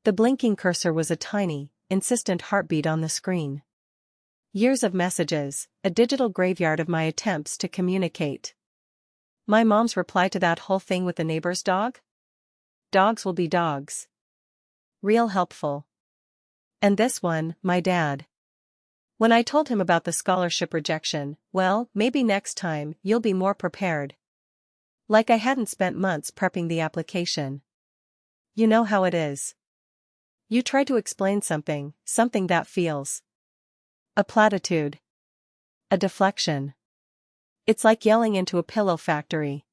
The blinking cursor was a tiny, insistent heartbeat on the screen. Years of messages, a digital graveyard of my attempts to communicate. My mom's reply to that whole thing with the neighbor's dog? Dogs will be dogs. Real helpful. And this one, my dad. When I told him about the scholarship rejection, well, maybe next time you'll be more prepared. Like I hadn't spent months prepping the application. You know how it is. You try to explain something that feels. A platitude. A deflection. It's like yelling into a pillow factory.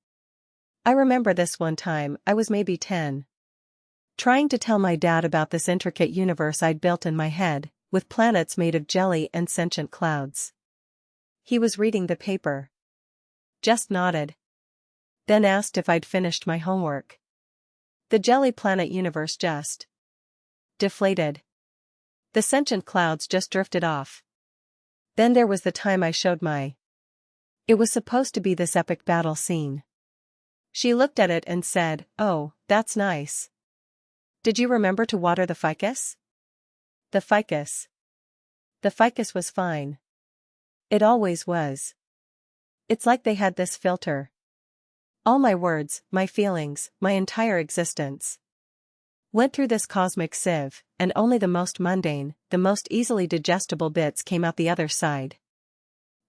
I remember this one time, I was maybe 10. Trying to tell my dad about this intricate universe I'd built in my head, with planets made of jelly and sentient clouds. He was reading the paper. Just nodded. Then asked if I'd finished my homework. The jelly planet universe just deflated. The sentient clouds just drifted off. Then there was the time I showed my. It was supposed to be this epic battle scene. She looked at it and said, "Oh, that's nice. Did you remember to water the ficus?" The ficus. The ficus was fine. It always was. It's like they had this filter. All my words, my feelings, my entire existence went through this cosmic sieve, and only the most mundane, the most easily digestible bits came out the other side.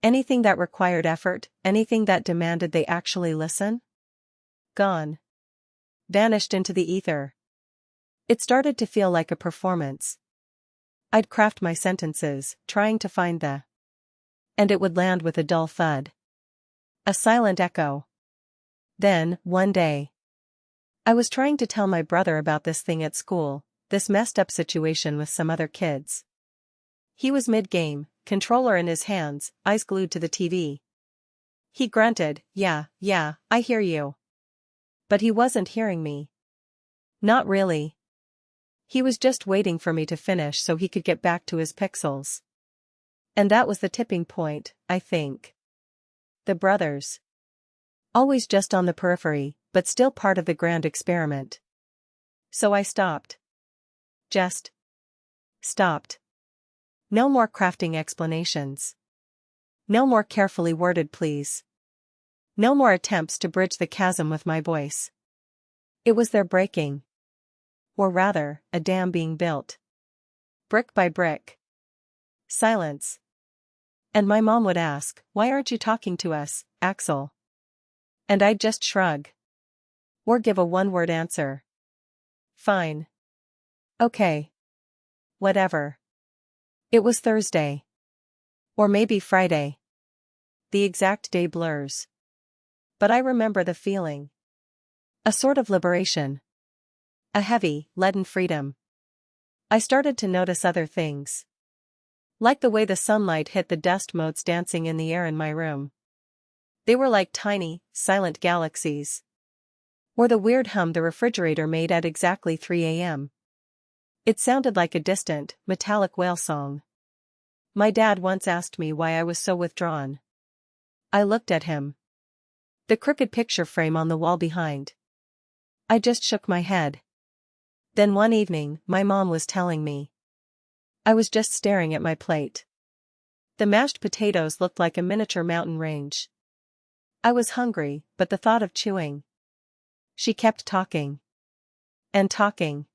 Anything that required effort, anything that demanded they actually listen? Gone. Vanished into the ether. It started to feel like a performance. I'd craft my sentences, trying to find the. And it would land with a dull thud. A silent echo. Then, one day, I was trying to tell my brother about this thing at school, this messed up situation with some other kids. He was mid-game, controller in his hands, eyes glued to the TV. He grunted, yeah, I hear you. But he wasn't hearing me. Not really. He was just waiting for me to finish so he could get back to his pixels. And that was the tipping point, I think. The brothers. Always just on the periphery, but still part of the grand experiment. So I stopped. Just stopped. No more crafting explanations. No more carefully worded pleas. No more attempts to bridge the chasm with my voice. It was their breaking. Or rather, a dam being built. Brick by brick. Silence. And my mom would ask, "Why aren't you talking to us, Axel?" And I'd just shrug. Or give a one-word answer. Fine. Okay. Whatever. It was Thursday. Or maybe Friday. The exact day blurs. But I remember the feeling. A sort of liberation. A heavy, leaden freedom. I started to notice other things. Like the way the sunlight hit the dust motes dancing in the air in my room. They were like tiny, silent galaxies. Or the weird hum the refrigerator made at exactly 3 a.m. It sounded like a distant, metallic whale song. My dad once asked me why I was so withdrawn. I looked at him. The crooked picture frame on the wall behind. I just shook my head. Then one evening, my mom was telling me. I was just staring at my plate. The mashed potatoes looked like a miniature mountain range. I was hungry, but the thought of chewing. She kept talking. And talking.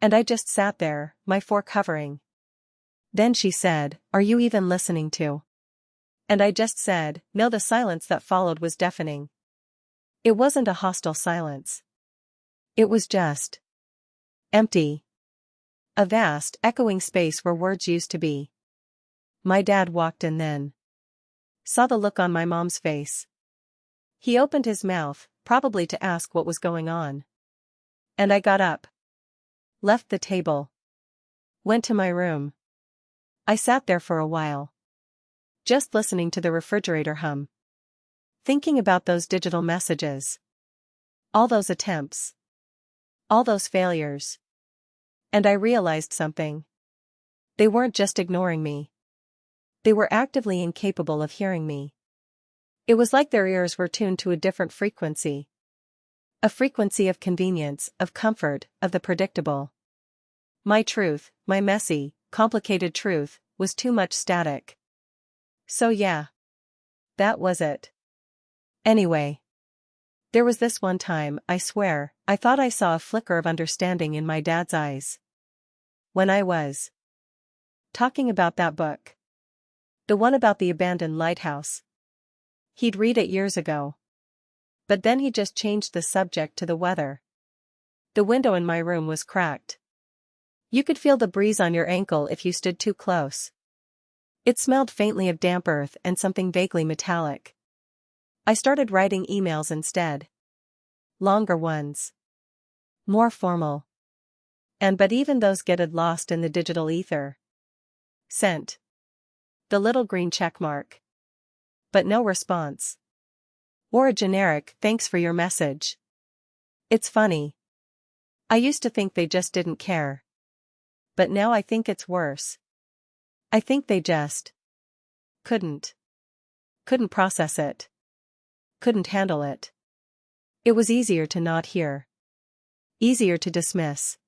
And I just sat there, my fork hovering. Then she said, "Are you even listening to?" And I just said, no. The silence that followed was deafening. It wasn't a hostile silence. It was just empty. A vast, echoing space where words used to be. My dad walked in then. Saw the look on my mom's face. He opened his mouth, probably to ask what was going on. And I got up. Left the table. Went to my room. I sat there for a while. Just listening to the refrigerator hum. Thinking about those digital messages. All those attempts. All those failures. And I realized something. They weren't just ignoring me. They were actively incapable of hearing me. It was like their ears were tuned to a different frequency. A frequency of convenience, of comfort, of the predictable. My truth, my messy, complicated truth, was too much static. So yeah. That was it. Anyway. There was this one time, I swear, I thought I saw a flicker of understanding in my dad's eyes. When I was talking about that book. The one about the abandoned lighthouse. He'd read it years ago. But then he just changed the subject to the weather. The window in my room was cracked. You could feel the breeze on your ankle if you stood too close. It smelled faintly of damp earth and something vaguely metallic. I started writing emails instead. Longer ones. More formal. But even those getted lost in the digital ether. Sent. The little green check mark. But no response. Or a generic "thanks for your message." It's funny. I used to think they just didn't care. But now I think it's worse. I think they just couldn't process it. Couldn't handle it. It was easier to not hear. Easier to dismiss.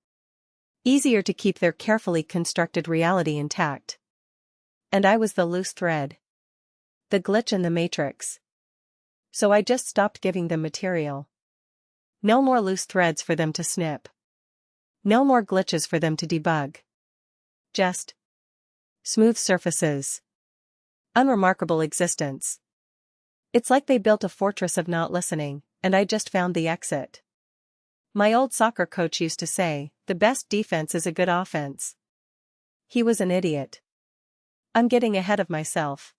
Easier to keep their carefully constructed reality intact. And I was the loose thread. The glitch in the matrix. So I just stopped giving them material. No more loose threads for them to snip. No more glitches for them to debug. Just smooth surfaces. Unremarkable existence. It's like they built a fortress of not listening, and I just found the exit. My old soccer coach used to say, the best defense is a good offense. He was an idiot. I'm getting ahead of myself.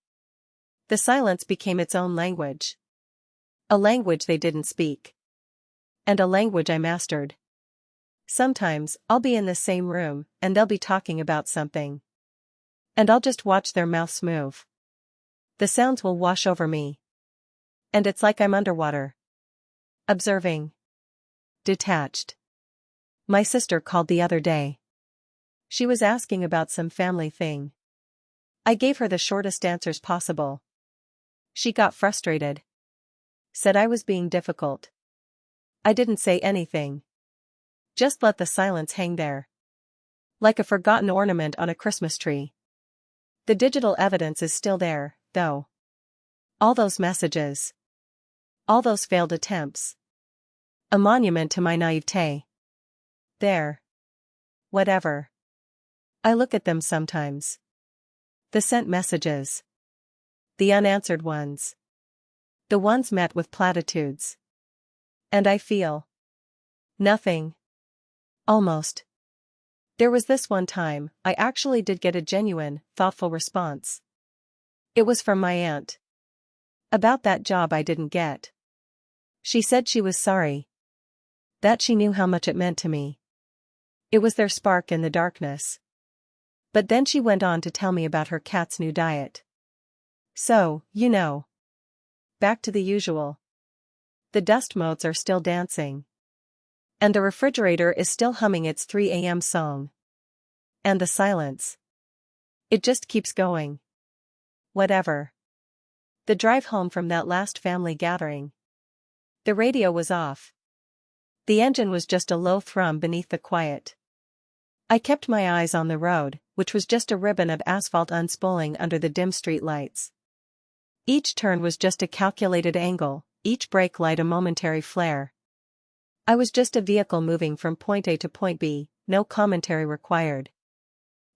The silence became its own language. A language they didn't speak. And a language I mastered. Sometimes, I'll be in the same room, and they'll be talking about something. And I'll just watch their mouths move. The sounds will wash over me. And it's like I'm underwater. Observing. Detached. My sister called the other day. She was asking about some family thing. I gave her the shortest answers possible. She got frustrated. Said I was being difficult. I didn't say anything. Just let the silence hang there. Like a forgotten ornament on a Christmas tree. The digital evidence is still there, though. All those messages. All those failed attempts. A monument to my naivete. There. Whatever. I look at them sometimes. The sent messages. The unanswered ones. The ones met with platitudes. And I feel nothing. Almost. There was this one time, I actually did get a genuine, thoughtful response. It was from my aunt. About that job I didn't get. She said she was sorry. That she knew how much it meant to me. It was their spark in the darkness. But then she went on to tell me about her cat's new diet. So, you know. Back to the usual. The dust motes are still dancing. And the refrigerator is still humming its 3 a.m. song. And the silence. It just keeps going. Whatever. The drive home from that last family gathering. The radio was off. The engine was just a low thrum beneath the quiet. I kept my eyes on the road, which was just a ribbon of asphalt unspooling under the dim street lights. Each turn was just a calculated angle, each brake light a momentary flare. I was just a vehicle moving from point A to point B, no commentary required.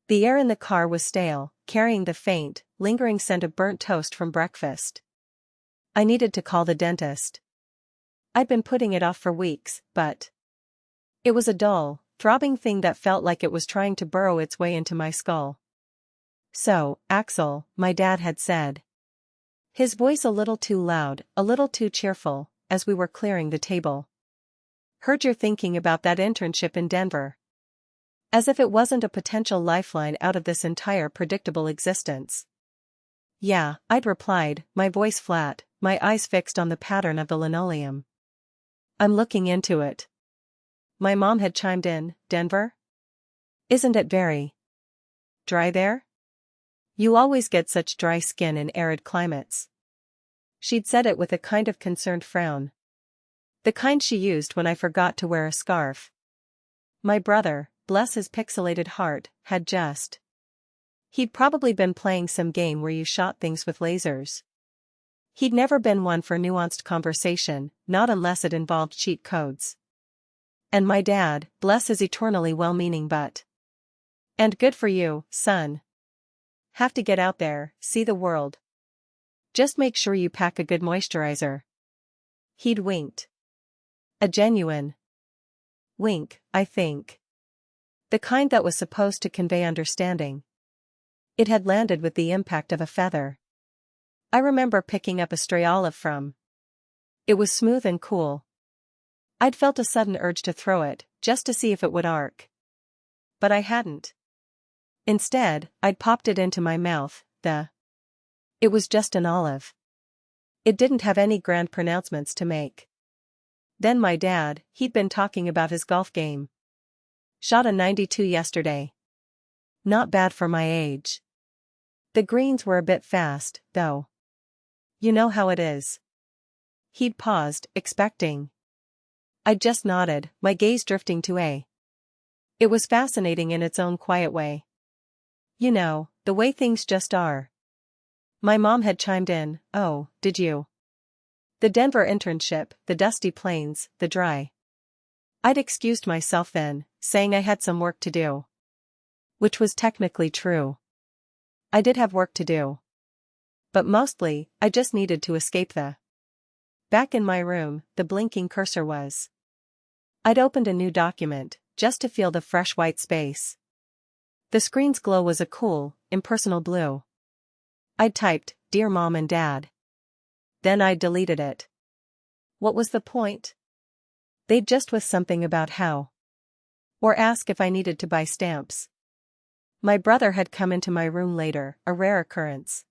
The air in the car was stale, carrying the faint, lingering scent of burnt toast from breakfast. I needed to call the dentist. I'd been putting it off for weeks, but it was a dull, throbbing thing that felt like it was trying to burrow its way into my skull. So, Axel, my dad had said. His voice a little too loud, a little too cheerful, as we were clearing the table. Heard you're thinking about that internship in Denver. As if it wasn't a potential lifeline out of this entire predictable existence. Yeah, I'd replied, my voice flat, my eyes fixed on the pattern of the linoleum. I'm looking into it. My mom had chimed in, Denver? Isn't it very dry there? You always get such dry skin in arid climates. She'd said it with a kind of concerned frown. The kind she used when I forgot to wear a scarf. My brother, bless his pixelated heart, had just. He'd probably been playing some game where you shot things with lasers. He'd never been one for nuanced conversation, not unless it involved cheat codes. And my dad, bless his eternally well-meaning butt. And good for you, son. Have to get out there, see the world. Just make sure you pack a good moisturizer. He'd winked. A genuine wink, I think. The kind that was supposed to convey understanding. It had landed with the impact of a feather. I remember picking up a stray olive from. It was smooth and cool. I'd felt a sudden urge to throw it, just to see if it would arc. But I hadn't. Instead, I'd popped it into my mouth. It was just an olive. It didn't have any grand pronouncements to make. Then my dad, he'd been talking about his golf game. Shot a 92 yesterday. Not bad for my age. The greens were a bit fast, though. You know how it is. He'd paused, expecting. I just nodded, my gaze drifting to A. It was fascinating in its own quiet way. You know, the way things just are. My mom had chimed in, oh, did you? The Denver internship, the dusty plains, the dry. I'd excused myself then, saying I had some work to do. Which was technically true. I did have work to do. But mostly, I just needed to escape the. Back in my room, the blinking cursor was. I'd opened a new document, just to feel the fresh white space. The screen's glow was a cool, impersonal blue. I'd typed, Dear Mom and Dad. Then I deleted it. What was the point? They'd just with something about how. Or ask if I needed to buy stamps. My brother had come into my room later, a rare occurrence.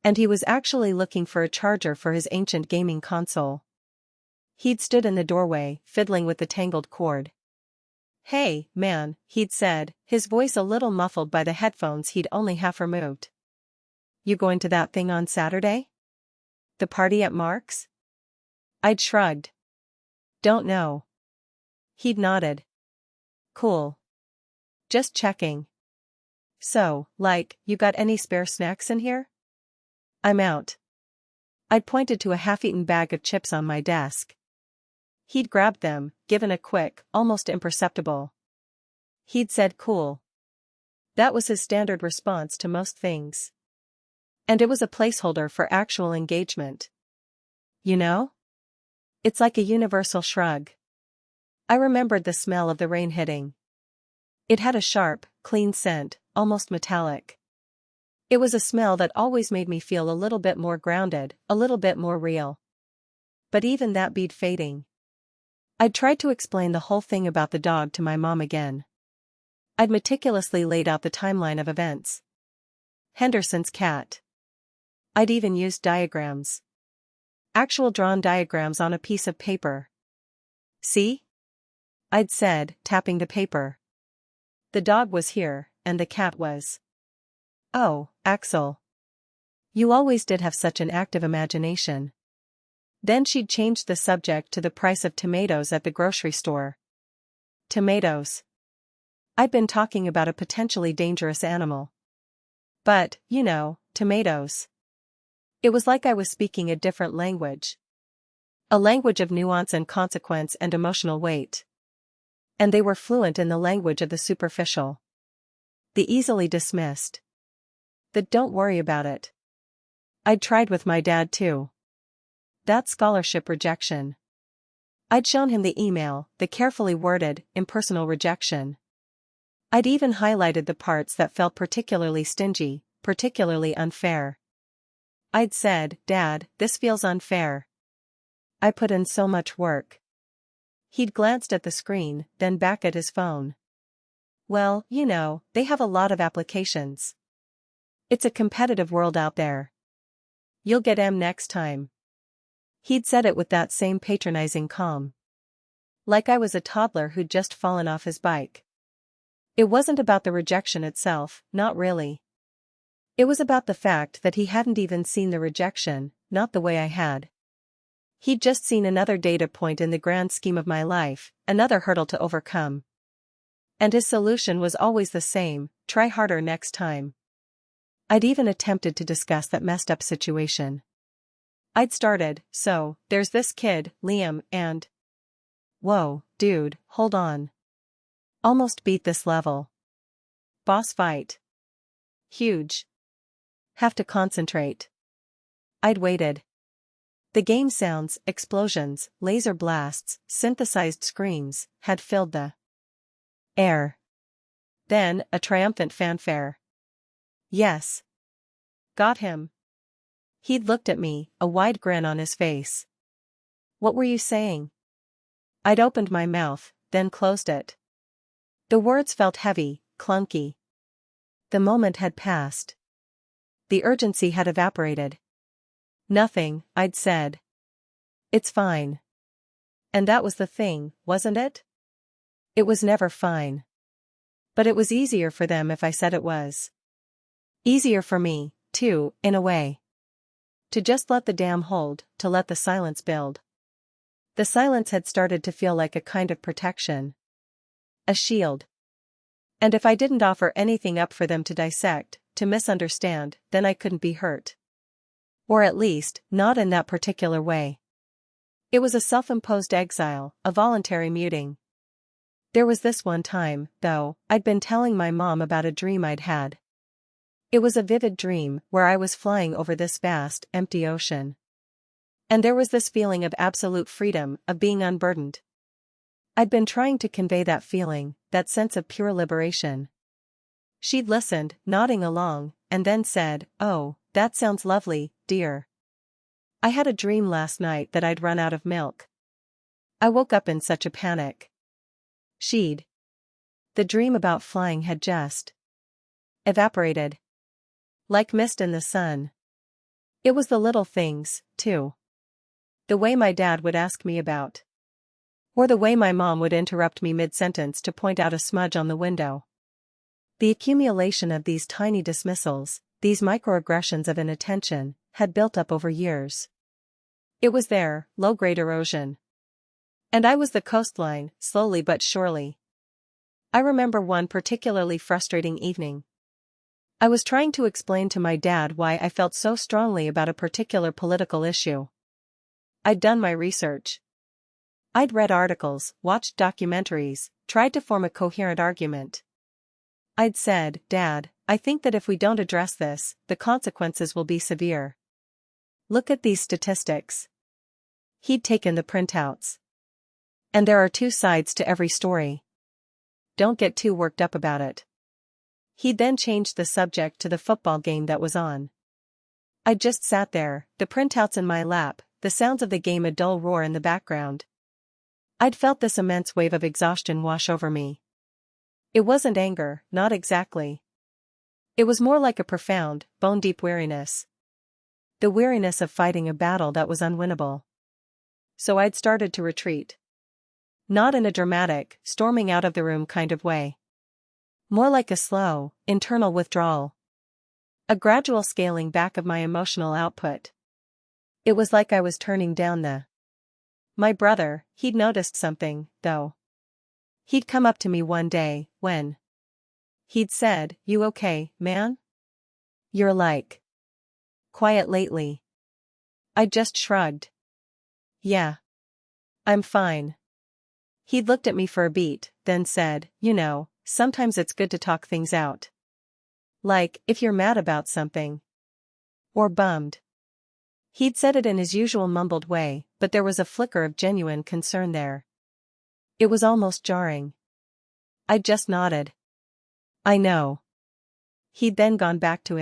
And he was actually looking for a charger for his ancient gaming console. He'd stood in the doorway, fiddling with the tangled cord. Hey, man, he'd said, his voice a little muffled by the headphones he'd only half removed. You going to that thing on Saturday? The party at Mark's? I'd shrugged. Don't know. He'd nodded. Cool. Just checking. So, you got any spare snacks in here? I'm out. I'd pointed to a half-eaten bag of chips on my desk. He'd grabbed them, given a quick, almost imperceptible. He'd said cool. That was his standard response to most things. And it was a placeholder for actual engagement. You know? It's like a universal shrug. I remembered the smell of the rain hitting. It had a sharp, clean scent, almost metallic. It was a smell that always made me feel a little bit more grounded, a little bit more real. But even that bead fading. I'd tried to explain the whole thing about the dog to my mom again. I'd meticulously laid out the timeline of events. Henderson's cat. I'd even used diagrams. Actual drawn diagrams on a piece of paper. See? I'd said, tapping the paper. The dog was here, and the cat was. Oh, Axel. You always did have such an active imagination. Then she'd changed the subject to the price of tomatoes at the grocery store. Tomatoes. I'd been talking about a potentially dangerous animal. But, you know, tomatoes. It was like I was speaking a different language. A language of nuance and consequence and emotional weight. And they were fluent in the language of the superficial. The easily dismissed. The don't worry about it. I'd tried with my dad too. That scholarship rejection. I'd shown him the email, the carefully worded, impersonal rejection. I'd even highlighted the parts that felt particularly stingy, particularly unfair. I'd said, Dad, this feels unfair. I put in so much work. He'd glanced at the screen, then back at his phone. Well, you know, they have a lot of applications. It's a competitive world out there. You'll get M next time. He'd said it with that same patronizing calm. Like I was a toddler who'd just fallen off his bike. It wasn't about the rejection itself, not really. It was about the fact that he hadn't even seen the rejection, not the way I had. He'd just seen another data point in the grand scheme of my life, another hurdle to overcome. And his solution was always the same: try harder next time. I'd even attempted to discuss that messed up situation. I'd started, so, there's this kid, Liam, and… Whoa, dude, hold on. Almost beat this level. Boss fight. Huge. Have to concentrate. I'd waited. The game sounds, explosions, laser blasts, synthesized screams, had filled the air. Then, a triumphant fanfare. Yes. Got him. He'd looked at me, a wide grin on his face. What were you saying? I'd opened my mouth, then closed it. The words felt heavy, clunky. The moment had passed. The urgency had evaporated. Nothing, I'd said. It's fine. And that was the thing, wasn't it? It was never fine. But it was easier for them if I said it was. Easier for me, too, in a way. To just let the dam hold, to let the silence build. The silence had started to feel like a kind of protection. A shield. And if I didn't offer anything up for them to dissect, to misunderstand, then I couldn't be hurt. Or at least, not in that particular way. It was a self-imposed exile, a voluntary muting. There was this one time, though, I'd been telling my mom about a dream I'd had. It was a vivid dream where I was flying over this vast, empty ocean. And there was this feeling of absolute freedom, of being unburdened. I'd been trying to convey that feeling, that sense of pure liberation. She'd listened, nodding along, and then said, "Oh, that sounds lovely, dear. I had a dream last night that I'd run out of milk. I woke up in such a panic." The dream about flying had just evaporated. Like mist in the sun. It was the little things, too. The way my dad would ask me about. Or the way my mom would interrupt me mid-sentence to point out a smudge on the window. The accumulation of these tiny dismissals, these microaggressions of inattention, had built up over years. It was there, low-grade erosion. And I was the coastline, slowly but surely. I remember one particularly frustrating evening. I was trying to explain to my dad why I felt so strongly about a particular political issue. I'd done my research. I'd read articles, watched documentaries, tried to form a coherent argument. I'd said, "Dad, I think that if we don't address this, the consequences will be severe. Look at these statistics." He'd taken the printouts. And there are two sides to every story. Don't get too worked up about it. He'd then changed the subject to the football game that was on. I just sat there, the printouts in my lap, the sounds of the game a dull roar in the background. I'd felt this immense wave of exhaustion wash over me. It wasn't anger, not exactly. It was more like a profound, bone-deep weariness. The weariness of fighting a battle that was unwinnable. So I'd started to retreat. Not in a dramatic, storming out of the room kind of way. More like a slow, internal withdrawal. A gradual scaling back of my emotional output. It was like I was turning down the… My brother, he'd noticed something, though. He'd come up to me one day, when he'd said, "You okay, man? You're like quiet lately." I just shrugged. "Yeah. I'm fine." He'd looked at me for a beat, then said, "You know, sometimes it's good to talk things out. Like, if you're mad about something. Or bummed." He'd said it in his usual mumbled way, but there was a flicker of genuine concern there. It was almost jarring. I'd just nodded. "I know." He'd then gone back to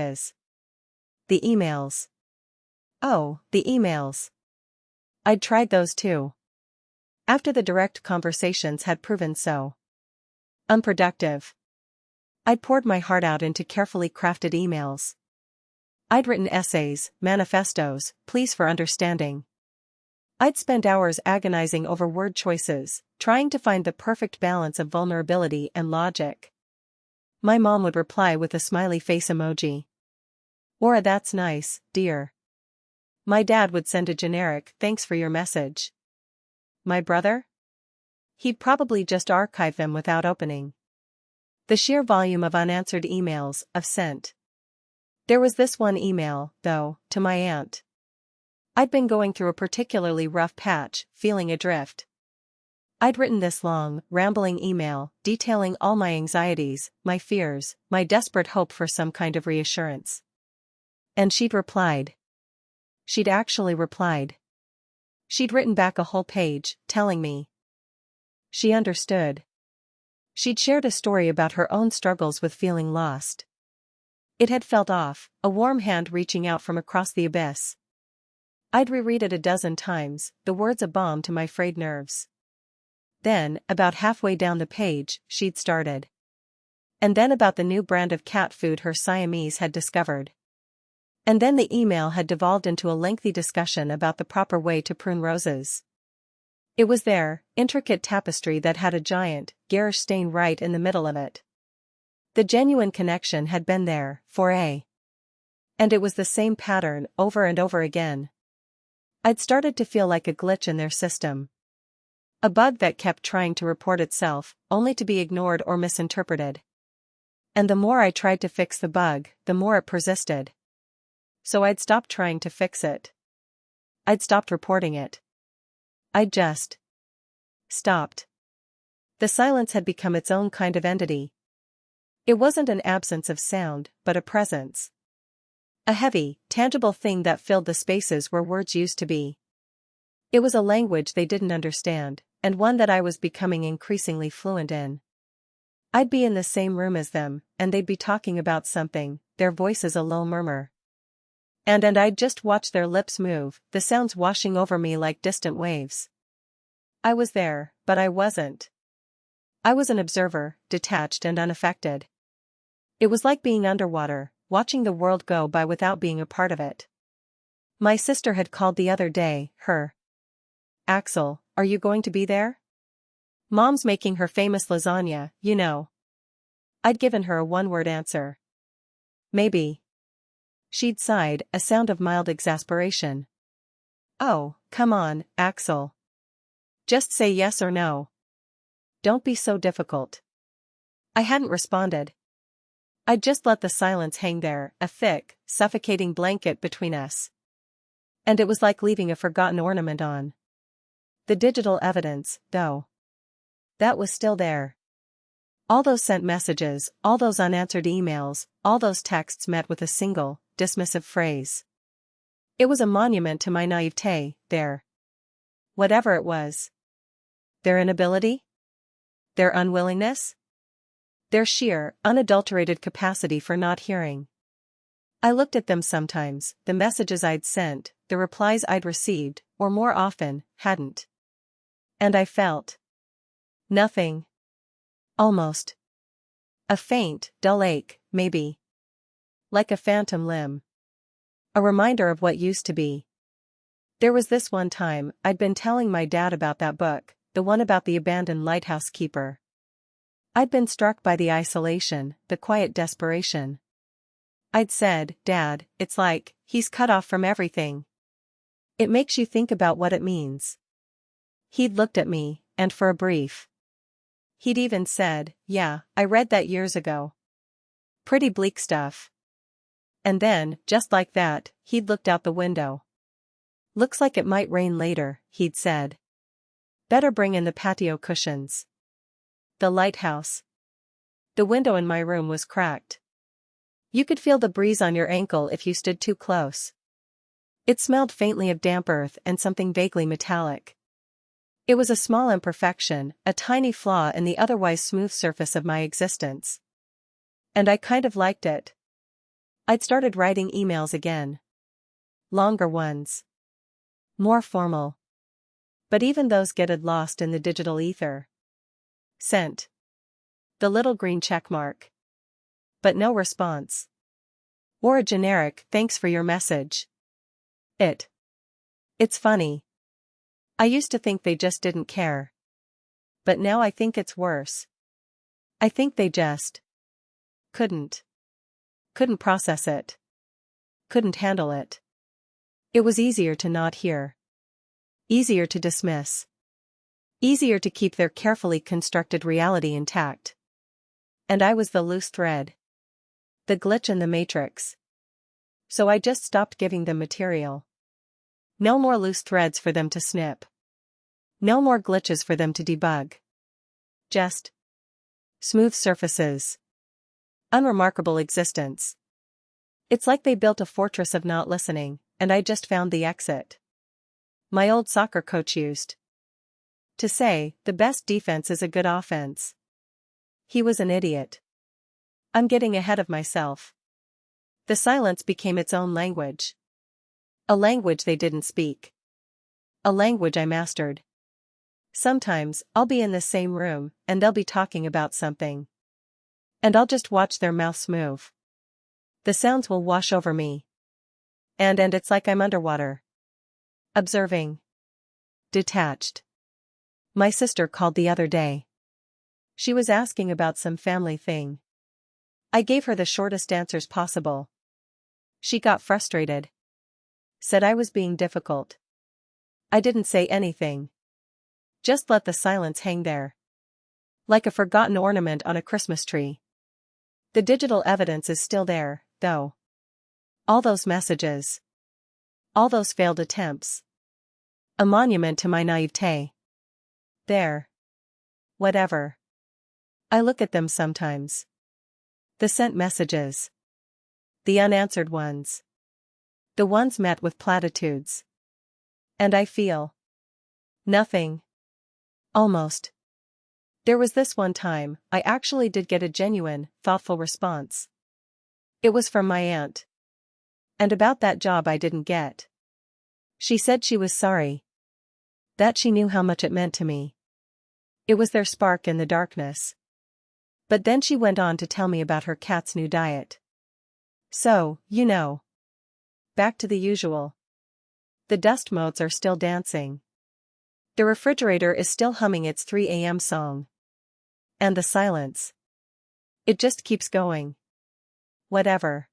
the emails. Oh, the emails. I'd tried those too. After the direct conversations had proven so unproductive. I'd poured my heart out into carefully crafted emails. I'd written essays, manifestos, pleas for understanding. I'd spent hours agonizing over word choices, trying to find the perfect balance of vulnerability and logic. My mom would reply with a smiley face emoji. Or a "That's nice, dear." My dad would send a generic "Thanks for your message." My brother? He'd probably just archive them without opening. The sheer volume of unanswered emails I've sent. There was this one email, though, to my aunt. I'd been going through a particularly rough patch, feeling adrift. I'd written this long, rambling email, detailing all my anxieties, my fears, my desperate hope for some kind of reassurance. And she'd replied. She'd actually replied. She'd written back a whole page, telling me. She understood. She'd shared a story about her own struggles with feeling lost. It had felt off, a warm hand reaching out from across the abyss. I'd reread it a dozen times, the words a balm to my frayed nerves. Then, about halfway down the page, she'd started. And then about the new brand of cat food her Siamese had discovered. And then the email had devolved into a lengthy discussion about the proper way to prune roses. It was their intricate tapestry that had a giant, garish stain right in the middle of it. The genuine connection had been there, and it was the same pattern over and over again. I'd started to feel like a glitch in their system. A bug that kept trying to report itself, only to be ignored or misinterpreted. And the more I tried to fix the bug, the more it persisted. So I'd stopped trying to fix it. I'd stopped reporting it. I'd just stopped. The silence had become its own kind of entity. It wasn't an absence of sound, but a presence. A heavy, tangible thing that filled the spaces where words used to be. It was a language they didn't understand, and one that I was becoming increasingly fluent in. I'd be in the same room as them, and they'd be talking about something, their voices a low murmur. And I'd just watch their lips move, the sounds washing over me like distant waves. I was there, but I wasn't. I was an observer, detached and unaffected. It was like being underwater, watching the world go by without being a part of it. My sister had called the other day, Axel, are you going to be there? Mom's making her famous lasagna, you know. I'd given her a one-word answer. Maybe. She'd sighed, a sound of mild exasperation. Oh, come on, Axel. Just say yes or no. Don't be so difficult. I hadn't responded. I'd just let the silence hang there, a thick, suffocating blanket between us. And it was like leaving a forgotten ornament on. The digital evidence, though. That was still there. All those sent messages, all those unanswered emails, all those texts met with a single, dismissive phrase. It was a monument to my naivete, whatever it was. Their inability? Their unwillingness? Their sheer, unadulterated capacity for not hearing. I looked at them sometimes, the messages I'd sent, the replies I'd received, or more often, hadn't. And I felt nothing. Almost. A faint, dull ache, maybe. Like a phantom limb. A reminder of what used to be. There was this one time, I'd been telling my dad about that book, the one about the abandoned lighthouse keeper. I'd been struck by the isolation, the quiet desperation. I'd said, Dad, it's like, he's cut off from everything. It makes you think about what it means. He'd looked at me, and for a brief. He'd even said, yeah, I read that years ago. Pretty bleak stuff. And then, just like that, he'd looked out the window. Looks like it might rain later, he'd said. Better bring in the patio cushions. The lighthouse. The window in my room was cracked. You could feel the breeze on your ankle if you stood too close. It smelled faintly of damp earth and something vaguely metallic. It was a small imperfection, a tiny flaw in the otherwise smooth surface of my existence. And I kind of liked it. I'd started writing emails again. Longer ones. More formal. But even those getted lost in the digital ether. Sent. The little green checkmark. But no response. Or a generic, thanks for your message. It's funny. I used to think they just didn't care. But now I think it's worse. I think they just couldn't process it. Couldn't handle it. It was easier to not hear. Easier to dismiss. Easier to keep their carefully constructed reality intact. And I was the loose thread. The glitch in the matrix. So I just stopped giving them material. No more loose threads for them to snip. No more glitches for them to debug. Just smooth surfaces. Unremarkable existence. It's like they built a fortress of not listening, and I just found the exit. My old soccer coach used to say, the best defense is a good offense. He was an idiot. I'm getting ahead of myself. The silence became its own language. A language they didn't speak. A language I mastered. Sometimes, I'll be in the same room, and they'll be talking about something. And I'll just watch their mouths move. The sounds will wash over me. And it's like I'm underwater. Observing. Detached. My sister called the other day. She was asking about some family thing. I gave her the shortest answers possible. She got frustrated. Said I was being difficult. I didn't say anything. Just let the silence hang there. Like a forgotten ornament on a Christmas tree. The digital evidence is still there, though. All those messages. All those failed attempts. A monument to my naivete. There. Whatever. I look at them sometimes. The sent messages. The unanswered ones. The ones met with platitudes. And I feel nothing. Almost. There was this one time, I actually did get a genuine, thoughtful response. It was from my aunt. And about that job I didn't get. She said she was sorry. That she knew how much it meant to me. It was their spark in the darkness. But then she went on to tell me about her cat's new diet. So, you know. Back to the usual. The dust motes are still dancing. The refrigerator is still humming its 3 a.m. song. And the silence. It just keeps going. Whatever.